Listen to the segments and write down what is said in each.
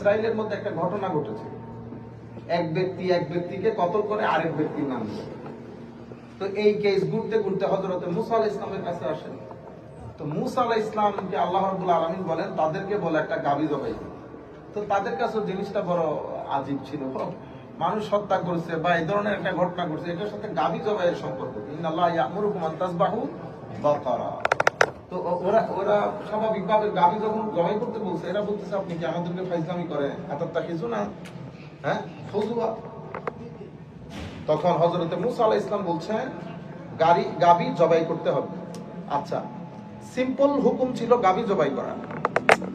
ইসরায়েলের মধ্যে একটা ঘটনা ঘটেছে। এক ব্যক্তিকে কতল করে আরেক ব্যক্তির নাম দিল। তো এই কেস ঘুরতে ঘুরতে হযরত মুসা আলাইহিস সালামের কাছে আসেন। তো মুসা আলাইহিস সালামকে আল্লাহ রাব্বুল আলামিন বলেন তাদেরকে বলে একটা গাভী জবাই করতে। তো তাদের কাছে জিনিসটা বড় আজীব ছিল। মানুষ হত্যা করছে বা এই ধরনের একটা ঘটনা ঘটছে, এটার সাথে গাভী জবাইয়ের সম্পর্ক। ইন্নাল্লাহ ইয়ামুরুকুম আন তাযবাহু বাকারা। তো ওরা স্বাভাবিকভাবে গাভী যখন জবাই করতে বলছে, এরা বলতেছে আপনি কি আমাদেরকে ফাইজলামি করেন? এতটা কিছু না, হ্যাঁ ফজুয়া। তখন হযরত মুসা আলাইহিস সালাম বলছেন গাভী জবাই করতে হবে। আচ্ছা, সিম্পল হুকুম ছিল গাভী জবাই করা।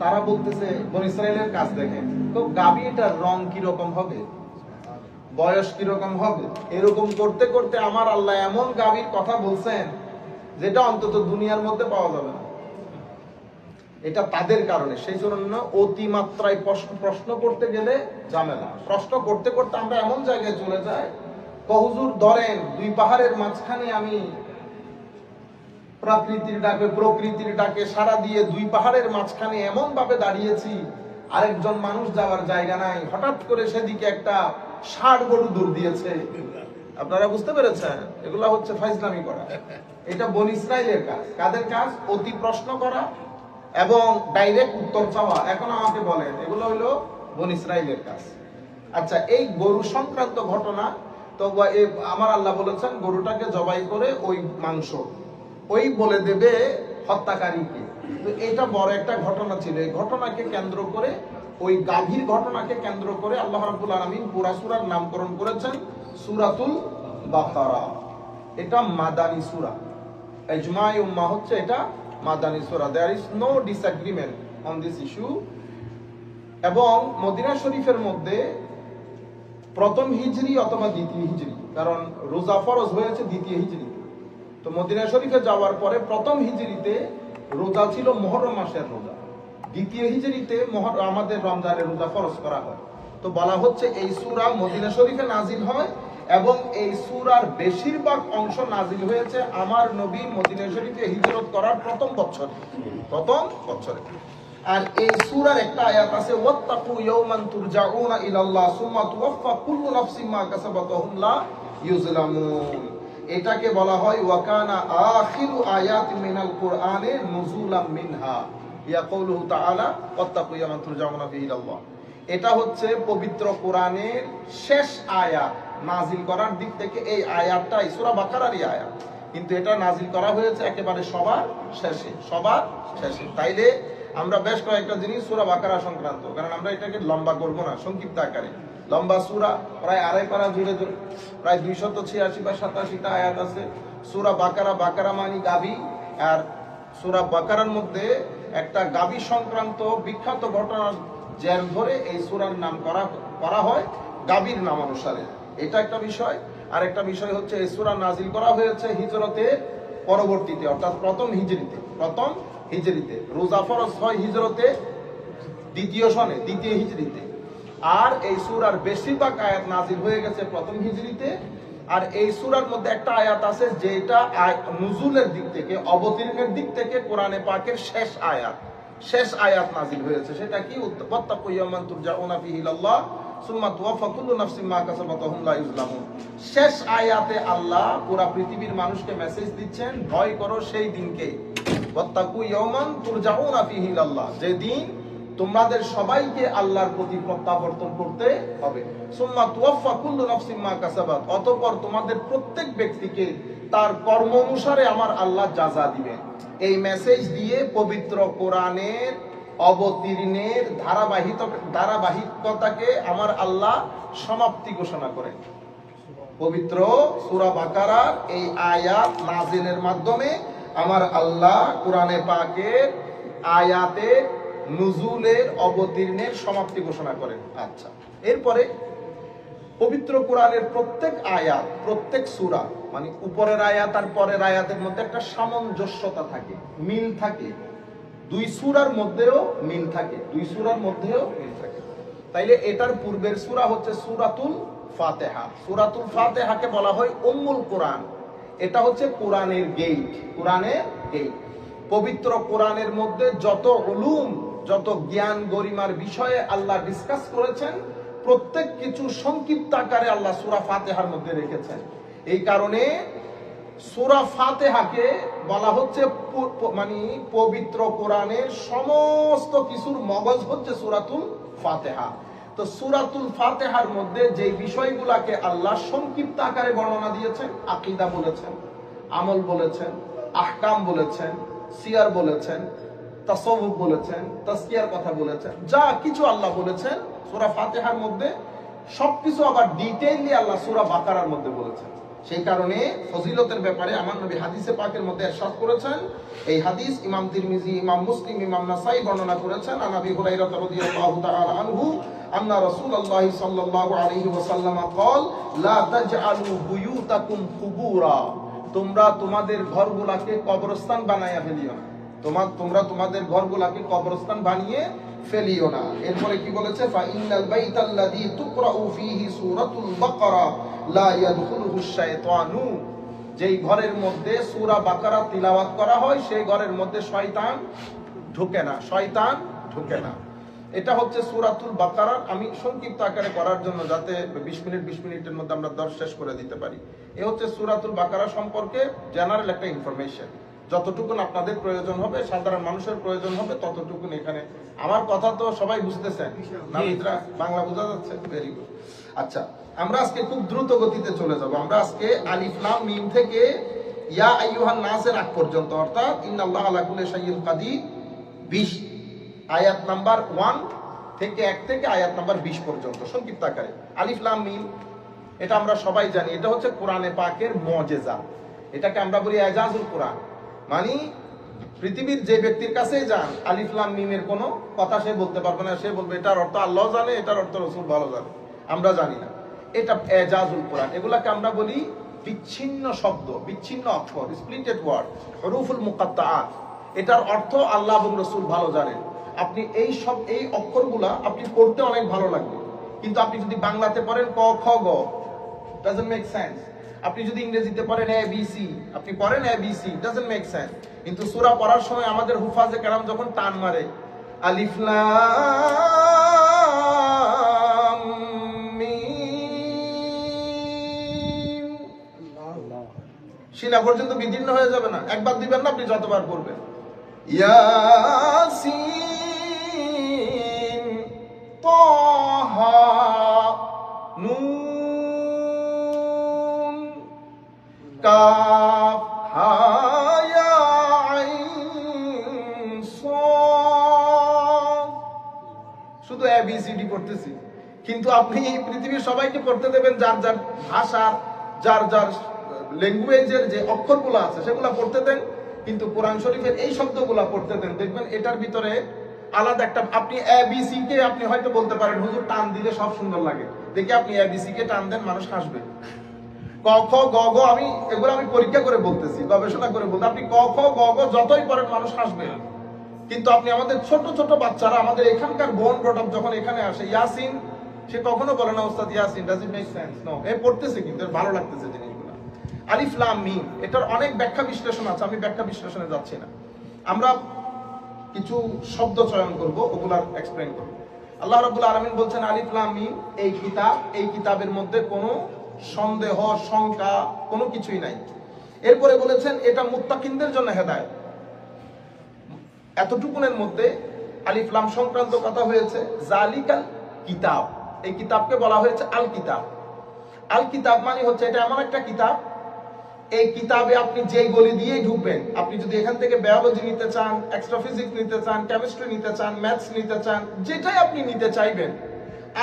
তারা বলতেছে বনী ইসরাইলের কাজ দেখেন তো, গাভীটার রং কিরকম হবে, বয়স কিরকম হবে, এরকম করতে করতে আমার আল্লাহ এমন গাভীর কথা বলছেন যেটা অন্তত দুনিয়ার মধ্যে পাওয়া যাবে না। এটা তাদের কারণে, সেই জন্য অতিমাত্রায় প্রশ্ন করতে গেলে ঝামেলা। প্রশ্ন করতে করতে আমরা এমন জায়গায় চলে যাই, হুজুর ধরেন দুই পাহাড়ের মাঝখানে আমি প্রকৃতির ডাকে সাড়া দিয়ে দুই পাহাড়ের মাঝখানে এমন ভাবে দাঁড়িয়েছি, আরেকজন মানুষ যাওয়ার জায়গা নাই, হঠাৎ করে সেদিকে একটা ষাড় গরু দৌড় দিয়েছে। আপনারা বুঝতে পেরেছেন? এগুলা হচ্ছে ফাইজলামি করা। এটা বনী ইসরাইলের কাজ। কাদের কাজ? অতি প্রশ্ন করা এবং ডাইরেক্ট উত্তর চাওয়া। এখন আমাকে বলেন, এগুলো হলো বনী ইসরাইলের কাজ। আচ্ছা, এই গরু সংক্রান্ত ঘটনা তো আমার আল্লাহ বলেছেন গরুটাকে জবাই করে ওই মাংস ওই বলে দেবে হত্যাকারীকে। তো এটা বড় একটা ঘটনা ছিল। এই ঘটনাকে কেন্দ্র করে, ওই গাভীর ঘটনাকে কেন্দ্র করে আল্লাহ রাব্বুল আলামিন পুরা সূরার নামকরণ করেছেন সূরাতুল বাকারা। এটা মাদানী সূরা। ইজমাই উম্মাহ হচ্ছে এটা মাদানী সূরা। There is no disagreement on this issue. এবং মদিনা শরীফের মধ্যে প্রথম হিজরি অথবা দ্বিতীয় হিজরি, কারণ রোজা ফরজ হয়েছে দ্বিতীয় হিজরিতে। তো মদিনা শরীফে যাওয়ার পরে প্রথম হিজরিতে রোজা ছিল মুহররম মাসের রোজা, দ্বিতীয় হিজরিতে আমাদের রমজানের রোজা ফরজ করা হয়। তো বলা হচ্ছে এই সূরা মদিনা শরীফে নাজিল হয় এবং এই সূরার বেশিরভাগ অংশ নাজিল হয়েছে আমার নবী মদিনা শরীফে হিজরত করার প্রথম বছরে। আর এই সূরার একটা আয়াত আছে, ওয়াত্তাকু ইয়াওমান তুরজাউনা ইলাল্লাহ সুম্মা তুওয়াফা কুল্লু নাফসিন মা কাসাবাত ওয়া হুম লা ইউজলামুন। এটাকে বলা হয় ওয়াকানা আখিরু আয়াতি মিনাল কুরআনে নুজুলাম মিনহা ইয়া কাউলুহু তাআলা ওয়াত্তাকু ইয়াওমান তুরজাউনা ফিহি ইলাল্লাহ। এটা হচ্ছে পবিত্র কোরআনের শেষ আয়াত। নাজিল করার দিক থেকে এই আয়াতটা সূরা বাকারারই আয়াত, কিন্তু এটা নাজিল করা হয়েছে একেবারে সবার শেষে। তাইলে আমরা বেশ কয়েকটা জিনিস সূরা বাকারা সংক্রান্ত, কারণ আমরা এটাকে লম্বা করব না, সংক্ষিপ্ত আকারে। লম্বা সূরা প্রায় আড়াই পারা জুড়ে প্রায় 286 বা 87টা আয়াত আছে। সূরা বাকারা মানে গাভী। আর সূরা বাকারার মধ্যে একটা গাভী সংক্রান্ত বিখ্যাত ঘটনার জের ধরে এই সূরার নাম করা হয় গাভীর নাম অনুসারে। এটা একটা বিষয়। আর একটা বিষয় হচ্ছে এই সূরা নাজিল করা হয়েছে হিজরতের পরবর্তীতে, অর্থাৎ প্রথম হিজরিতে। রোজা ফরজ হয় হিজরতে দ্বিতীয় হিজরিতে। আর এই সূরার বেশিরভাগ আয়াত নাজিল হয়ে গেছে প্রথম হিজরিতে। আর এই সূরার মধ্যে একটা আয়াত আছে যেটা নুজুলের দিক থেকে, অবতীর্ণের দিক থেকে কোরআনে পাকের শেষ আয়াত নাজিল হয়েছে। সেটা কি? ওয়াত্তাকু ইয়াওমান তুরজাউনা ফিহি ইলাল্লাহ সুম্মা তুওয়াফা কুল্লু নাফসিন মা কাসাবাত ওয়া হুম লা ইউজলামুন। শেষ আয়াতে আল্লাহ পুরো পৃথিবীর মানুষকে মেসেজ দিচ্ছেন, ভয় করো সেই দিনকে। ওয়াত্তাকু ইয়াওমান তুরজাউনা ফিহি ইলাল্লাহ, যেদিন তোমাদের সবাইকে আল্লাহর প্রতি প্রত্যাবর্তন করতে হবে। সুম্মা তুওয়াফা কুল্লু নাফসিন মা কাসাবাত, অতঃপর তোমাদের প্রত্যেক ব্যক্তিকে তার কর্ম অনুসারে আমার আল্লাহ জাযা দিবেন। এই মেসেজ দিয়ে পবিত্র কোরআনের অবতীর্ণের ধারাবাহিকতাকে আমার আল্লাহ সমাপ্তি ঘোষণা করেন। পবিত্র সূরা বাকারার এই আয়াত নাজিলের মাধ্যমে আমার আল্লাহ কোরআনে পাকের আয়াতে নুজুলের অবতীর্ণের সমাপ্তি ঘোষণা করেন। আচ্ছা, এরপরে পবিত্র কোরআনের প্রত্যেক আয়াত, প্রত্যেক সূরা, মানে উপরের আয়াত আর পরের আয়াতের মধ্যে একটা সামঞ্জস্যতা থাকে, মিল থাকে। দুই সূরার মধ্যেও মিল থাকে। তাইলে এটার পূর্বের সূরা হচ্ছে সূরাতুল ফাতিহা। সূরাতুল ফাতিহাকে বলা হয় উম্মুল কোরআন। এটা হচ্ছে কোরআনের গেট। পবিত্র কোরআনের মধ্যে যত উলুম, যত জ্ঞান গরিমার বিষয়ে আল্লাহ ডিসকাস করেছেন, প্রত্যেক কিছু সংক্ষিপ্ত আকারে আল্লাহ সূরা ফাতিহার মধ্যে রেখেছেন। এই কারণে সূরা ফাতিহাকে বলা হচ্ছে মানে পবিত্র কোরআনের সমস্ত কিছুর মগজ হচ্ছে সূরাতুল ফাতিহা। তো সূরাতুল ফাতিহার মধ্যে যে বিষয়গুলোকে আল্লাহ সংক্ষিপ্ত আকারে বর্ণনা দিয়েছেন, আকীদা বলেছেন, আমল বলেছেন, আহকাম বলেছেন, সিয়ার বলেছেন, তাসাউফ বলেছেন, তাসকিয়ার কথা বলেছেন, যা কিছু আল্লাহ বলেছেন সূরা ফাতিহার মধ্যে সবকিছু আবার ডিটেইলি আল্লাহ সূরা বাকারার মধ্যে বলেছেন। সেই কারণে ফজিলতের ব্যাপারে আমার নবী হাদিসে পাকের মধ্যে ইরশাদ করেছেন, এই হাদিস ইমাম তিরমিজি, ইমাম মুসলিম, ইমাম নাসাই বর্ণনা করেছেন, আন আবি হুরায়রা রাদিয়াল্লাহু তাআলা আনহু আন্না রাসূলুল্লাহ সাল্লাল্লাহু আলাইহি ওয়াসাল্লাম قال لا تجعلوا بيوتكم قبورا, তোমরা তোমাদের ঘরগুলোকে কবরস্থান বানায়া ফেলিও না। তোমরা তোমাদের ঘরগুলোকে কবরস্থান বানিয়ে ফেলিও না। এরপরে কি বলেছে, ফা ইন্নাল বাইতাল্লাযী তুকরাউ ফীহি সূরাতুল বাকারা লা ইয়াদখুলুহুশ শাইতানু, যেই ঘরের মধ্যে সূরা বাকারা তিলাওয়াত করা হয় সেই ঘরের মধ্যে শয়তান ঢোকে না, শয়তান ঢোকে না। এটা হচ্ছে সূরাতুল বাকারা। আমি সংক্ষিপ্ত আকারে করার জন্য যাতে 20 মিনিটের মধ্যে আমরা দর্শ শেষ করে দিতে পারি, এ হচ্ছে সূরাতুল বাকারা সম্পর্কে জেনারেল একটা ইনফরমেশন। যতটুকুন আপনাদের প্রয়োজন হবে, সাধারণ মানুষের প্রয়োজন হবে, ততটুকুন এখানে। আমার কথা তো সবাই বুঝতেছেন না? বাংলা বোঝা যাচ্ছে? Very good. আচ্ছা, আমরা আজকে খুব দ্রুত গতিতে চলে যাব। আমরা আজকে আলিফ লাম মিম থেকে ইয়া আইয়ুহান নাসের আগ পর্যন্ত, অর্থাৎ ইন্নাল্লাহা আলা কুল্লি শাইইন কাদির 20 আয়াত নাম্বার 1 থেকে 1 থেকে আয়াত নাম্বার 20 পর্যন্ত সংক্ষিপ্ত আকারে। আলিফ লাম মিম, এটা আমরা সবাই জানি, এটা হচ্ছে কোরআনে পাকের মুজিজা। এটাকে আমরা বলি এজাজুল কোরআন। মানে পৃথিবীর যে ব্যক্তির কাছেই যান, আলিফ লাম মিমের কোনো কথা সে বলতে পারবে না। সে বলবে এটার অর্থ আল্লাহ জানে, এটার অর্থ রাসূল ভালো জানে, আমরা জানি না। এটা এজাজুল কোরআন। এগুলাকে আমরা বলি বিচ্ছিন্ন শব্দ, বিচ্ছিন্ন অক্ষর, স্প্লিটেড ওয়ার্ড, হুরুফুল মুকাত্তাআত। এটার অর্থ আল্লাহ এবং রাসূল ভালো জানেন। আপনি এই অক্ষরগুলা আপনি পড়তে অনেক ভালো লাগবে, কিন্তু আপনি যদি বাংলাতে পড়েন ক খ গ, ডাজন্ট মেক সেন্স। আপনি যদি ইংরেজিতে পড়েন এ বি সি, আপনি পড়েন A B C, doesn't make sense. কিন্তু সূরা পড়ার সময় আমাদের হুফাজে কেরাম যখন টান মারে, আলিফ লাম মিম, শিলা পর্যন্ত বিদীর্ণ হয়ে যাবে না? একবার দিবেন না, আপনি যতবার পড়বেন। ইয়াসিন, তাহা, নুন, কাফ, হা, ইয়া আইন, সাদ। শুধু এবিসিডি পড়তেছি, কিন্তু আপনি পৃথিবীর সবাইকে পড়তে দেবেন যার যার ভাষার, যার যার ল্যাঙ্গুয়েজের যে অক্ষরগুলো আছে সেগুলো পড়তে দেন, কিন্তু কোরআন শরীফের এই শব্দগুলো পড়তে দেন। দেখবেন এটার ভিতরে আলাদা একটা, আপনি এবিসি কে আপনি হয়তো বলতে পারেন হুজুর টান দিলে সব সুন্দর লাগে। দেখি আপনি এবিসি কে টান দেন, মানুষ হাসবে। ক খ গ ঘ, এগুলো আমি পরীক্ষা করে বলতেছি, গবেষণা করে বলতে, আপনি ক খ গ ঘ যতই পড়েন মানুষ হাসবে। কিন্তু আপনি আমাদের ছোট ছোট বাচ্চারা, আমাদের এখানকার বোন ব্রডাপ যখন এখানে আসে, ইয়াসিন, সে কখনো বলে না ওস্তাদ Yasin, does it make sense? No, A পড়তেছে কিন্তু এর ভালো লাগতেছে জিনিসগুলো। আলিফ লাম মিম, এটার অনেক ব্যাখ্যা বিশ্লেষণ আছে, আমি ব্যাখ্যা বিশ্লেষণে যাচ্ছি না। আমরা কিছু শব্দ চয়ন করব, ওগুলার এক্সপ্লেইন করব। আল্লাহ রাব্বুল আলামিন বলছেন আলিফ লাম মিম, এই কিতাব, এই কিতাবের মধ্যে কোনো সন্দেহ, শঙ্কা কোনো কিছুই নাই। এরপরে বলেছেন এটা মুত্তাকিনদের জন্য হেদায়েত। এতটুকুনের মধ্যে আলিফ লাম সংক্রান্ত কথা হয়েছে। জালিকাল কিতাব, এই কিতাবকে বলা হয়েছে আল কিতাব। আল কিতাব মানে হচ্ছে এটা এমন একটা কিতাব, এই কিতাবে আপনি যেই গলি দিয়েই ঢুকবেন, আপনি যদি এখান থেকে বায়োলজি নিতে চান, এক্সট্রা ফিজিক্স নিতে চান, কেমিস্ট্রি নিতে চান, ম্যাথস নিতে চান, যেটাই আপনি নিতে চাইবেন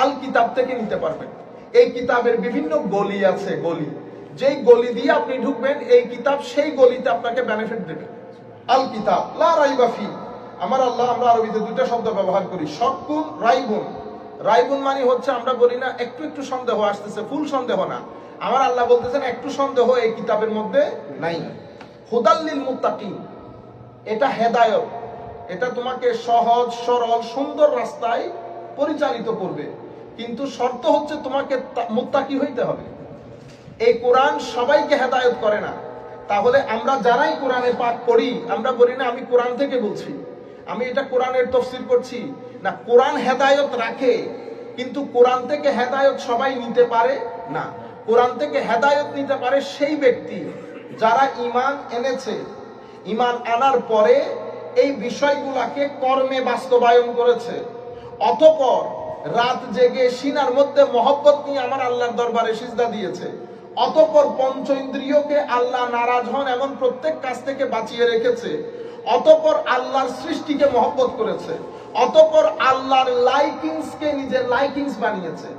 আল কিতাব থেকে নিতে পারবেন। এই কিতাবের বিভিন্ন গলি আছে, গলি, যেই গলি দিয়ে আপনি ঢুকবেন এই কিতাব সেই গলিতে আপনাকে বেনিফিট দেবে। আল কিতাব লা রাইবা ফি, আমার আল্লাহ, আমরা আরবিতে দুইটা শব্দ ব্যবহার করি, শাক্কুন, রাইবুন। রাইবুন মানে হচ্ছে আমরা বলি না একটু একটু সন্দেহ আসতেছে, ফুল সন্দেহ না। আমার আল্লাহ বলতেছেন একটু সন্দেহ এই কিতাবের মধ্যে নাই। হুদাল লিল মুত্তাকিন, এটা হেদায়েত, এটা তোমাকে সহজ সরল সুন্দর রাস্তায় পরিচালিত করবে, কিন্তু শর্ত হচ্ছে তোমাকে মুত্তাকি হইতে হবে। এই কোরআন সবাইকে হেদায়েত করে না। তাহলে আমরা যারাই কোরআনে পাক পড়ি, আমরা বলি না আমি কোরআন থেকে বলছি, আমি এটা কোরআনের তাফসীর করছি না। কোরআন হেদায়েত রাখে, কিন্তু কোরআন থেকে হেদায়েত সবাই নিতে পারে না। কোরআন থেকে হেদায়েত নিতে পারে সেই ব্যক্তি যারা ঈমান এনেছে, ঈমান আনার পরে এই বিষয়গুলোকে কর্মে বাস্তবায়ন করেছে, অতঃপর রাত জেগে সিনার মধ্যে মহব্বত নিয়ে আমার আল্লাহর দরবারে সিজদা দিয়েছে, অতঃপর পঞ্চ ইন্দ্রিয়কে আল্লাহ নারাজ হন এমন প্রত্যেক কাজ থেকে বাঁচিয়ে রেখেছে, অতঃপর আল্লাহর সৃষ্টিকে মহব্বত করেছে, অতঃপর আল্লাহর লাইকিংসকে নিজের লাইকিংস বানিয়েছে,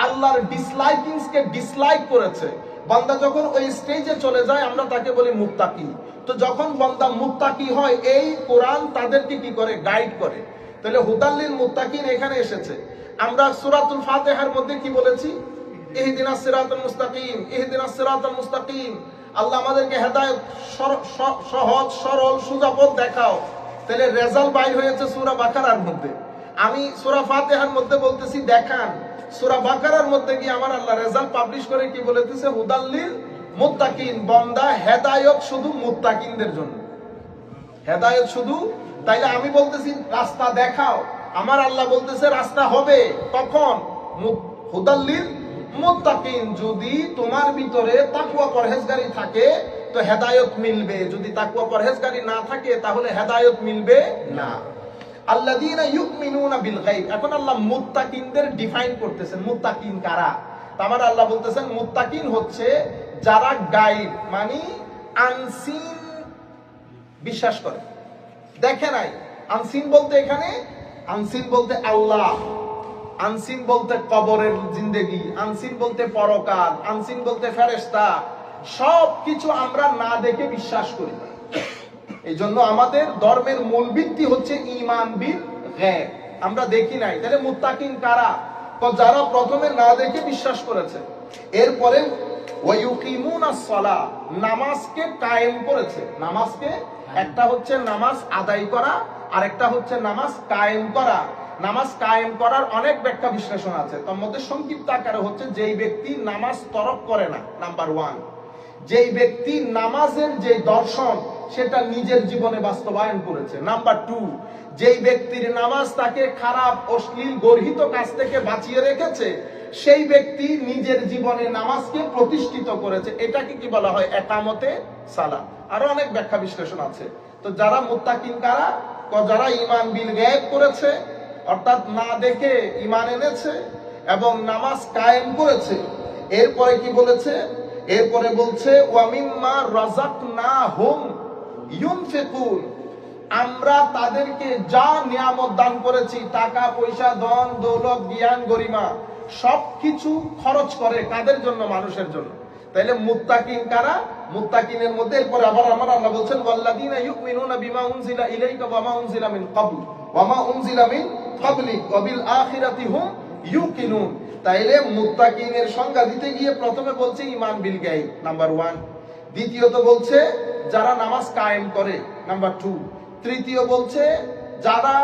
আল্লাহর ডিসলাইকিংসকে ডিসলাইক করেছে। বান্দা যখন ওই স্টেজে চলে যায় আমরা তাকে বলি মুত্তাকি। তো যখন বান্দা মুত্তাকি হয় এই কোরআন তাদেরকে কি করে? গাইড করে। তাহলে হুদাল্লিল মুত্তাকিন এখানে এসেছে। আমরা সূরাতুল ফাতিহার মধ্যে কি বলেছি? ইহদিনাস সিরাতাল মুস্তাকিম, ইহদিনাস সিরাতাল মুস্তাকিম। আল্লাহ আমাদেরকে হেদায়েত, সহজ সরল সোজা পথ দেখাও। তাহলে রেজাল্ট বাইর হয়েছে সূরা বাকারার মধ্যে। আমি সূরা ফাতিহার মধ্যে বলতেছি দেখান, সূরা বাকারার মধ্যে কি আমার আল্লাহ রেজাল্ট পাবলিশ করে কি বলেছে? হুদাল্লিল মুত্তাকিন। বান্দা হেদায়েত শুধু মুত্তাকিনদের জন্য, হেদায়েত শুধু। তাইলে আমি বলতেছি রাস্তা দেখাও, আমার আল্লাহ বলতেছে রাস্তা হবে কখন? হুদাল্লিল মুত্তাকিন। যদি তোমার ভিতরে তাকওয়া পরহেজগারি থাকে তো হেদায়েত মিলবে, যদি তাকওয়া পরহেজগারি না থাকে তাহলে হেদায়েত মিলবে না। আল্লাযীনা ইউমিনুনা বিল গায়ব। এখন আল্লাহ মুত্তাকিনদের ডিফাইন করতেছেন, মুত্তাকিন কারা? আমার আল্লাহ বলতেছেন মুত্তাকিন হচ্ছে যারা গায়ব মানে আনসিন বিশ্বাস করে, দেখে নাই। আনসিন বলতে এখানে, আনসিন বলতে আল্লাহ, আনসিন বলতে কবরের জিন্দেগি, আনসিন বলতে পরকাল, আনসিন বলতে ফেরেশতা। সব কিছু আমরা না দেখে বিশ্বাস করি। এই জন্য আমাদের ধর্মের মূল ভিত্তি হচ্ছে ঈমান বিল গায়ব, আমরা দেখি নাই। তাহলে মুত্তাকিন কারা? তো যারা প্রথমে না দেখে বিশ্বাস করেছে, এরপরে ওয়ায়ুকিমুনাস সালাহ, নামাজকে কায়েম করেছে। নামাজকে, একটা হচ্ছে নামাজ আদায় করা আর একটা হচ্ছে নামাজ কায়েম করা। নামাজ কায়েম করার অনেক ব্যাখ্যা বিশ্লেষণ আছে, তার মধ্যে সংক্ষিপ্ত আকারে হচ্ছে যেই ব্যক্তি নামাজ তরক করে না, নাম্বার 1। যেই ব্যক্তি নামাজের যে দর্শন সেটা নিজের জীবনে বাস্তবায়ন করেছে, নাম্বার 2। যেই ব্যক্তির নামাজ তাকে খারাপ অশ্লীল গর্হিত কাজ থেকে বাঁচিয়ে রেখেছে, সেই ব্যক্তি নিজের জীবনে নামাজকে প্রতিষ্ঠিত করেছে। এটাকে কি বলা হয়? একামতে সালাহ। আরো অনেক ব্যাখ্যা বিশ্লেষণ আছে। তো যারা মুত্তাকিন কারা? যারা ঈমান বিল গায়ব করেছে, অর্থাৎ না দেখে ঈমান এনেছে এবং নামাজ কায়েম করেছে। এরপরে কি বলেছে? এরপরে বলছে ওয়া মিম্মা রাযাকনাহুম ইউনফিকুন। আমরা তাদেরকে যা নিয়ামত দান করেছি, টাকা পয়সা ধন দৌলত জ্ঞান গরিমা, সবকিছু খরচ করে কাদের জন্য? মানুষের জন্য। তাইলে মুত্তাকিন কারা? মুত্তাকিনের মধ্যে এরপর আবার আমার আল্লাহ বলছেন ওয়াল্লাযীনা ইউমিনুনা বিমা উনজিলা ইলাইকা ওয়া মা উনজিলা মিন ক্বাবল ওয়া মা উনজিলা মিন ক্বাবলিক ওয়া বিল আখিরাতি হুম ইউকিনুন। তাইলে মুত্তাকিনের সংজ্ঞা দিতে গিয়ে প্রথমে বলছে ঈমান বিল গায়ব, নাম্বার 1। দ্বিতীয়ত বলছে যারা নামাজ কায়েম করে, নাম্বার 2। তৃতীয় বলছে যারা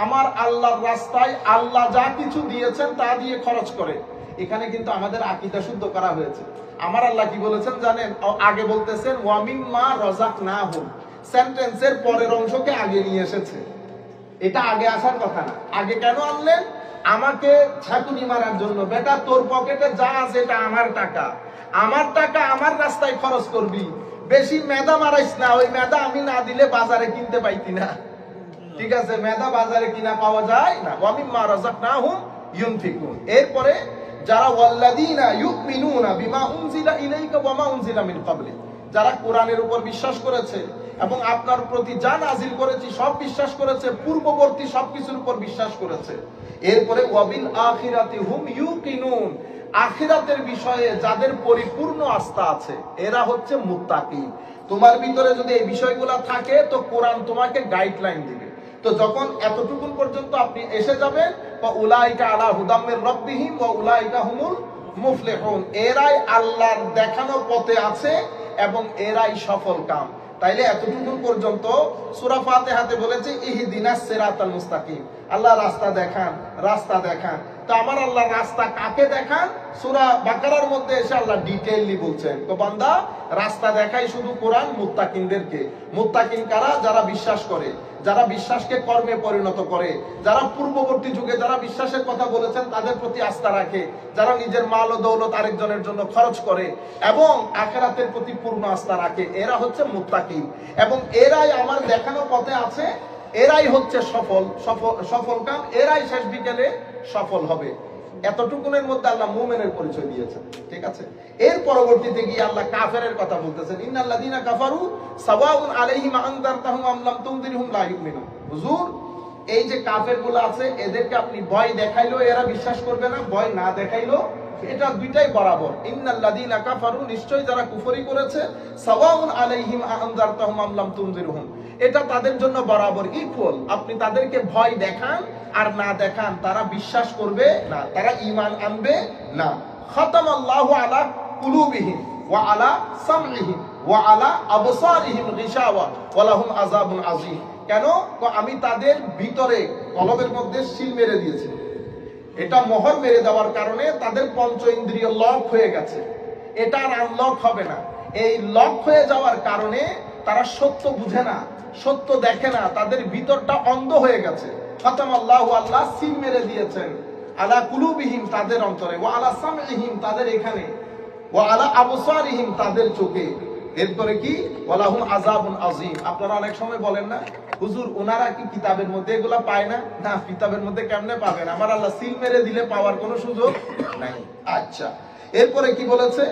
আমার আল্লাহর রাস্তায় আল্লাহ যা কিছু দিয়েছেন তা দিয়ে খরচ করে। এখানে কিন্তু আমাদের আকীদা শুদ্ধ করা হয়েছে। আমার আল্লাহ কি বলেছেন জানেন? আগে বলতেছেন ওয়া মিম্মা রাযাকনাহুম, সেন্টেন্সের পরের অংশকে আগে নিয়ে এসেছে। এটা আগে আসার কথা না। আগে কেন আনলেন? আমাকে ছাতুনি মারার জন্য। বেটা তোর পকেটে যা আছে এটা আমার টাকা, আমার টাকা আমার রাস্তায় খরচ করবি, বেশি মেদা মারাইস না। ওই মেদা আমি না দিলে বাজারে কিনতে পাইতি না, ঠিক আছে? মেদা বাজারে কিনা পাওয়া যায় না। ওয়া মিম্মা রাযাকনাহুম ইউনফিকুন। এরপরে যারা ওয়াল্লাযীনা ইউমিনুনা বিমা উনজিলা ইলাইকা ওয়া মা উনজিলা মিন ক্বাবলিক, যারা কোরআনের উপর বিশ্বাস করেছে এবং আপনার প্রতি যা নাজিল করেছি সব বিশ্বাস করেছে, পূর্ববর্তী সবকিছুর উপর বিশ্বাস করেছে। এরপরে ওয়া বিল আখিরাতি হুম ইউকিনুন, আখিরাতের বিষয়ে যাদের পরিপূর্ণ আস্থা আছে এরা হচ্ছে মুত্তাকি। তোমার ভিতরে যদি এই বিষয়গুলো থাকে তো কোরআন তোমাকে গাইডলাইন দিবে। তো যখন এতটুকু পর্যন্ত আপনি এসে যাবেন ওয়া উলাইকা আলা হুদাম মির রাব্বিহিম ওয়া উলাইকা হুমুল মুফলিহুন, এরাই আল্লাহর দেখানো পথে আছে এবং এরাই সফল কাম। তাইলে এতটুকু পর্যন্ত সূরা ফাতিহাতে বলেছে ইহদিনাস সিরাতাল মুস্তাকিম, আল্লাহ রাস্তা দেখান, রাস্তা দেখান। তো আমার আল্লাহ রাস্তা কাকে দেখান? সূরা বাকারার মধ্যে এসে আল্লাহ ডিটেইললি বলছেন, তো বান্দা রাস্তা দেখাই শুধু কোরআন মুত্তাকিনদেরকে। মুত্তাকিন কারা? যারা বিশ্বাস করে, যারা বিশ্বাসকে কর্মে পরিণত করে, যারা পূর্ববর্তী যুগে যারা বিশ্বাসের কথা বলেছেন তাদের প্রতি আস্থা রাখে, যারা নিজের মাল ও দৌলত আরেকজনের জন্য খরচ করে এবং আখিরাতের প্রতি পূর্ণ আস্থা রাখে, এরা হচ্ছে মুত্তাকিন। এবং এরাই আমার দেখানো পথে আছে, এরাই হচ্ছে সফল কাম, এরাই শেষ বিকেলে সফল হবে। এতটুকুনের মধ্যে আল্লাহ মুমিনের পরিচয় দিয়েছেন, ঠিক আছে। এর পরবর্তীতে গিয়ে আল্লাহ কাফেরের কথা বলতেছেন, ইন্নাল্লাযীনা কাফারু সাওয়াউন আলাইহিম আনযারতাহুম আম লাম তুনযিরহুম লা ইউমিনুন। হুজুর, এই যে কাফেরগুলো আছে এদেরকে আপনি ভয় দেখাইলো এরা বিশ্বাস করবে না, ভয় না দেখাইলো এটা দুইটাই বরাবর। ইন্নাল্লাযীনা কাফারু, নিশ্চয় যারা কুফরি করেছে, সাওয়াউন আলাইহিম আনযারতাহুম আম লাম তুনযিরহুম, এটা তাদের জন্য বরাবর ইকুয়াল। আপনি তাদেরকে ভয় দেখান আর না দেখান, তারা বিশ্বাস করবে না, তারা ঈমান আনবে না। খাতামাল্লাহু আলা কুলুবিহিম ওয়া আলা সামইহিম ওয়া আলা আবসারিহিম গিশাওয়া ওয়া লাহুম আযাবুন আযীম। কেন? আমি তাদের ভিতরে কলবের মধ্যে সিল মেরে দিয়েছি। এটা মোহর মেরে দেওয়ার কারণে তাদের পঞ্চ ইন্দ্রিয় লক হয়ে গেছে, এটা আর আনলক হবে না। এই লক হয়ে যাওয়ার কারণে তারা সত্য বুঝে না, সত্য দেখে না, তাদের ভিতরটা অন্ধ হয়ে গেছে। খাতামাল্লাহু, আল্লাহ সিল মেরে দিয়েছেন, আলা কুলুবিহিম তাদের অন্তরে, ওয়া আলা সামইহিম তাদের এখানে, ওয়া আলা আবসারিহিম তাদের চোখে। এরপরে কি? ওয়ালাহুম আযাবুন আযীম। আপনারা অনেক সময় বলেন না, হুজুর ওনারা কি কিতাবের মধ্যে এগুলা পায় না? না, কিতাবের মধ্যে কেমনে পাবেন? আমার আল্লাহ সিল মেরে দিলে পাওয়ার কোনো সুযোগ নাই। আচ্ছা, এরপরে কি বলেছে?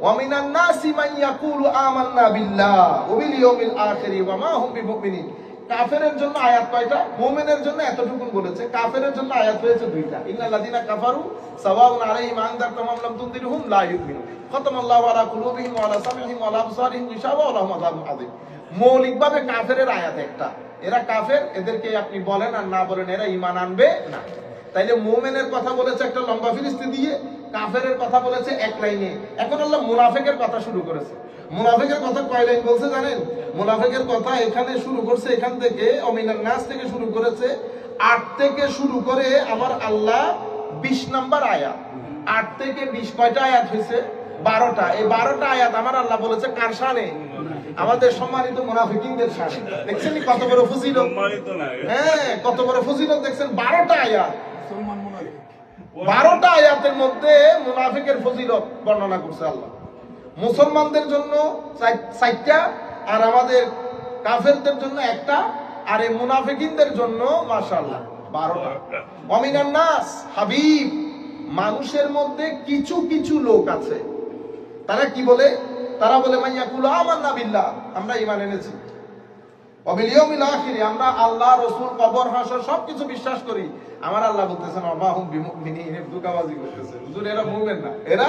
ওয়া মিনান নাসি মান ইয়াকুলু আমান্না বিল্লাহ ওয়া বিল ইয়াউমিল আখির ওয়া মা হুম বিমুমিনিন। কাফেরের জন্য আয়াত কয়টা? মুমিনের জন্য এতটুকুন বলেছে, কাফেরের জন্য আয়াত হয়েছে দুইটা। ইন্নাল্লাযীনা কাফারু সাওয়াউন আলাইহিম আনযারতাহুম আম লাম তুনযিরহুম লা ইউমিনুন। খাতামাল্লাহু আলা কুলুবিহিম ওয়া আলা সামইহিম ওয়া আলা আবসারিহিম গিশাওয়া ওয়া লাহুম আযাবুন আযীম। মৌলিকভাবে কাফেরের আয়াত একটা, এরা কাফের, এদেরকে আপনি বলেন আর না বলেন এরা ঈমান আনবে না। তাইলে মুমিনের কথা বলেছে একটা লম্বা ফিরিস্তি দিয়ে, কাফেরের কথা বলেছে এক লাইনে। এখন আল্লাহ মুনাফিকের কথা শুরু করেছে। মুনাফিকের কথা কয় লাইন বলছে জানেন? মুনাফিকের কথা এখানে শুরু করছে, এখান থেকে অমিনান নাস থেকে শুরু করেছে, 8 থেকে শুরু করে আমার আল্লাহ 20 নাম্বার আয়াত। 8 থেকে 20 কয়টা আয়াত হয়েছে? 12টা। এই 12টা আয়াত আমার আল্লাহ বলেছে কার শানে? আমাদের সম্মানিত মুনাফিকিনদের শানে। দেখছেন কত বড় ফজিলত? হ্যাঁ, কত বড় ফজিলত দেখছেন? 12টা আয়াত, 12টা আয়াতের মধ্যে মুনাফিকের ফজিলত বর্ণনা করছে আল্লাহ। মুসলমানদের জন্য 4টা, আর আমাদের কাফেরদের জন্য একটা, আর এই মুনাফিকিনদের জন্য মাশাআল্লাহ 12টা। ওয়ামিনান নাস, হাবিব, মানুষের মধ্যে কিছু কিছু লোক আছে, তারা কি বলে? তারা বলে মাইয়াকুলু আমান্না বিল্লাহ, আমরা ঈমান এনেছি, ওয়া বিল ইয়াউমিল আখির, আমরা আল্লাহ, রাসূল, কবর, হাসর সবকিছু বিশ্বাস করি। আমার আল্লাহ বলতেছেন ওয়া মা হুম বিমুমিনিন, ধোঁকাবাজি করতেছে। হুজুর এরা মুমিন না, এরা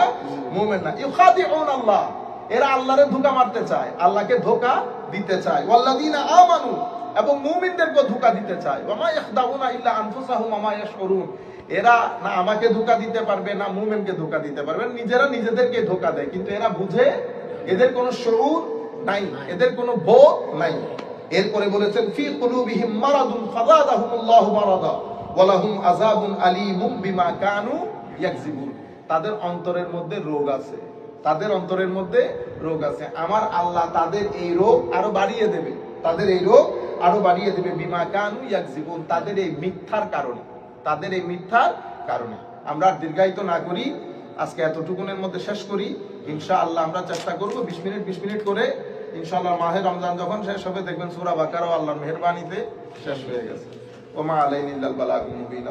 মুমিন না। ইউখাদিউন আল্লাহ, এরা আল্লাহরে ধোঁকা মারতে চায়, আল্লাহকে ধোঁকা দিতে চায়। ওয়াল্লাযীনা আমানু, এবং মুমিনদেরকে ধোঁকা দিতে চায়। ওয়া মা ইয়াখদাউনা ইল্লা আনফুসাহুম ওয়া মা ইয়াশউরুন, এরা না আমাকে ধোঁকা দিতে পারবে না মুমিনকে ধোঁকা দিতে পারবে, নিজেরা নিজেদেরকে ধোঁকা দেয়, কিন্তু এরা বুঝে, এদের কোনো শউর নাই, এদের কোনো বোধ নাই। এরপরে বলেছেন ফি কুলুবিহিম মারাদুন ফাযাদাহুমুল্লাহু মারাদা ওয়া লাহুম আযাবুন আলীমুম বিমা কানু ইয়াকযিবুন। তাদের অন্তরের মধ্যে রোগ আছে, তাদের অন্তরের মধ্যে রোগ আছে। আমার আল্লাহ তাদের এই রোগ আরো বাড়িয়ে দেবে, তাদের এই রোগ আরো বাড়িয়ে দেবে, বিমা কানু ইয়াকযিবুন, তাদের এই মিথ্যার কারণে, তাদের এই মিথ্যার কারণে। আমরা দীর্ঘায়িত না করি, আজকে এতটুকুনের মধ্যে শেষ করি ইনশাআল্লাহ। আমরা চেষ্টা করব 20 মিনিট করে ইনশাআল্লাহ। মাহে রমজান যখন শেষ হবে দেখবেন সূরা বাকারা আল্লাহর মেহেরবানিতে শেষ হয়ে গেছে। ওমা আলাইনা ইল্লাল বালাগুল মুবিন।